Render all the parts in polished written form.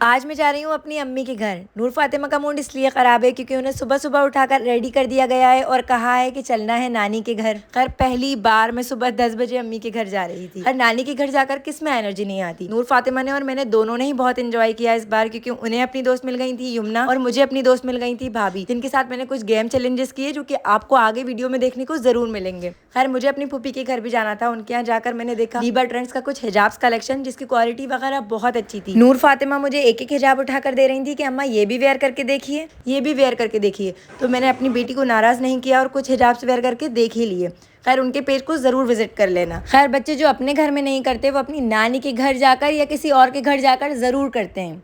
आज मैं जा रही हूँ अपनी अम्मी के घर। नूर फातिमा का मूड इसलिए ख़राब है क्योंकि उन्हें सुबह सुबह उठाकर रेडी कर दिया गया है और कहा है कि चलना है नानी के घर। खैर पहली बार मैं सुबह 10 बजे अम्मी के घर जा रही थी। और नानी के घर जाकर किस में एनर्जी नहीं आती। नूर फातिमा ने और मैंने दोनों ने ही बहुत इंजॉय किया इस बार, क्योंकि उन्हें अपनी दोस्त मिल गई थी यमुना और मुझे अपनी दोस्त मिल गई थी भाभी, जिनके साथ मैंने कुछ गेम चैलेंजेस किए जो कि आपको आगे वीडियो में देखने को जरूर मिलेंगे। खैर मुझे अपनी फूफी के घर भी जाना था। उनके यहाँ जाकर मैंने देखा लीबा ट्रेंड्स का कुछ हिजाब्स कलेक्शन, जिसकी क्वालिटी वगैरह बहुत अच्छी थी। नूर फातिमा मुझे एक एक हिजाब उठाकर दे रही थी कि अम्मा ये भी वेयर करके देखिए, ये भी वेयर करके देखिए। तो मैंने अपनी बेटी को नाराज नहीं किया और कुछ हिजाब्स वेयर करके देख ही लिए। खैर उनके पेज को जरूर विजिट कर लेना। खैर बच्चे जो अपने घर में नहीं करते वो अपनी नानी के घर जाकर या किसी और के घर जाकर जरूर करते हैं।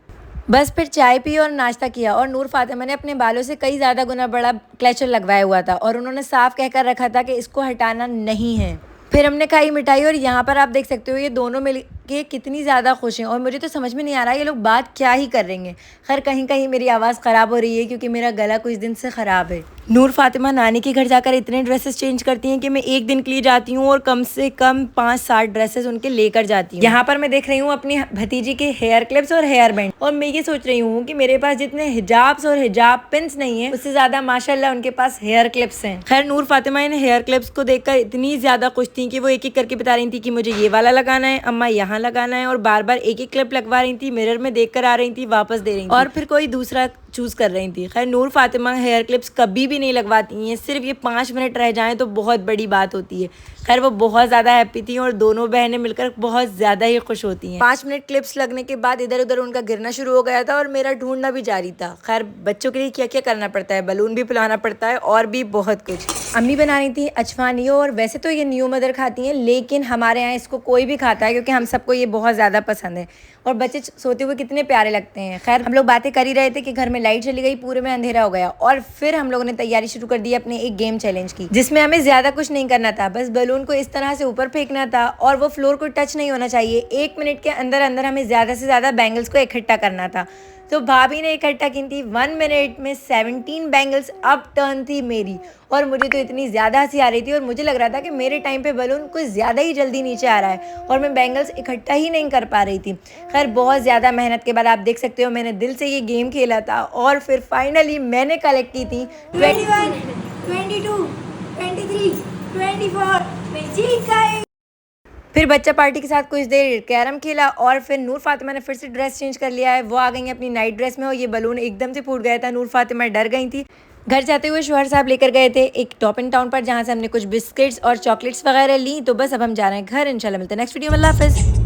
बस फिर चाय पी और नाश्ता किया और नूर फातिमा ने अपने बालों से कई ज़्यादा गुना बड़ा क्लेचर लगवाया हुआ था और उन्होंने साफ कहकर रखा था कि इसको हटाना नहीं है। फिर हमने खाई मिठाई और यहाँ पर आप देख सकते हो ये दोनों मिल के कितनी ज़्यादा खुश हैं और मुझे तो समझ में नहीं आ रहा ये लोग बात क्या ही कर रहे हैं। खैर कहीं कहीं मेरी आवाज़ ख़राब हो रही है क्योंकि मेरा गला कुछ दिन से ख़राब है। नूर फातिमा नानी के घर जाकर इतने ड्रेसेस चेंज करती हैं कि मैं एक दिन के लिए जाती हूँ और कम से कम 5-7 ड्रेसेस उनके लेकर जाती हूँ। यहाँ पर मैं देख रही हूँ अपनी भतीजी के हेयर क्लिप्स और हेयर बैंड, और मैं ये सोच रही हूँ कि मेरे पास जितने हिजाब्स और हिजाब पिन्स नहीं है उससे ज़्यादा माशाल्लाह उनके पास हेयर क्लिप्स हैं। खैर नूर फातिमा इन हेयर क्लिप्स को देखकर इतनी ज़्यादा खुश थी कि वो एक एक करके बता रही थी कि मुझे ये वाला लगाना है, अम्मा यहाँ लगाना है, और बार बार एक एक क्लिप लगवा रही थी, मिरर में देख कर आ रही थी, वापस दे रही थी और फिर कोई दूसरा चूज कर रही थी। खैर नूर फातिमा हेयर क्लिप्स कभी भी नहीं लगवाती हैं, सिर्फ ये 5 मिनट रह जाएं तो बहुत बड़ी बात होती है। खैर वो बहुत ज़्यादा हैप्पी थी और दोनों बहनें मिलकर बहुत ज़्यादा ही खुश होती हैं। 5 मिनट क्लिप्स लगने के बाद इधर उधर उनका गिरना शुरू हो गया था और मेरा ढूंढना भी जारी था। खैर बच्चों के लिए क्या क्या करना पड़ता है, बलून भी फुलाना पड़ता है और भी बहुत कुछ। अम्मी बना रही थी अचवानियो, और वैसे तो ये न्यू मदर खाती हैं लेकिन हमारे यहाँ इसको कोई भी खाता है क्योंकि हम सबको ये बहुत ज़्यादा पसंद है और बच्चे सोते हुए कितने प्यारे लगते हैं। खैर हम लोग बातें कर ही रहे थे कि घर में लाइट चली गई, पूरे में अंधेरा हो गया और फिर हम लोगों ने तैयारी शुरू कर दी अपने एक गेम चैलेंज की, जिसमें हमें ज़्यादा कुछ नहीं करना था, बस बलून को इस तरह से ऊपर फेंकना था और वो फ्लोर को टच नहीं होना चाहिए। 1 मिनट के अंदर अंदर हमें ज़्यादा से ज़्यादा बैंगल्स को इकट्ठा करना था। तो भाभी ने इकट्ठा की थी 1 मिनट में 17 बैंगल्स। अब टर्न थी मेरी और मुझे तो इतनी ज़्यादा हंसी आ रही थी और मुझे लग रहा था कि मेरे टाइम पे बलून कुछ ज़्यादा ही जल्दी नीचे आ रहा है और मैं बैंगल्स इकट्ठा ही नहीं कर पा रही थी। खैर बहुत ज़्यादा मेहनत के बाद आप देख सकते हो मैंने दिल से ये गेम खेला था और फिर फाइनली मैंने कलेक्ट की थी 21, 22, 23, 24। मैं जीत गई। फिर बच्चा पार्टी के साथ कुछ देर कैरम खेला और फिर नूर फातिमा ने फिर से ड्रेस चेंज कर लिया है। वो आ गई हैं अपनी नाइट ड्रेस में और ये बलून एकदम से फूट गया था। नूर फातिमा डर गई थी। घर जाते हुए शोहर साहब लेकर गए थे एक टॉप इन टाउन पर, जहाँ से हमने कुछ बिस्किट्स और चॉकलेट्स वगैरह ली। तो बस अब हम जा रहे हैं घर। इंशाल्लाह मिलते हैं नेक्स्ट वीडियो में। अल्लाह हाफिज़।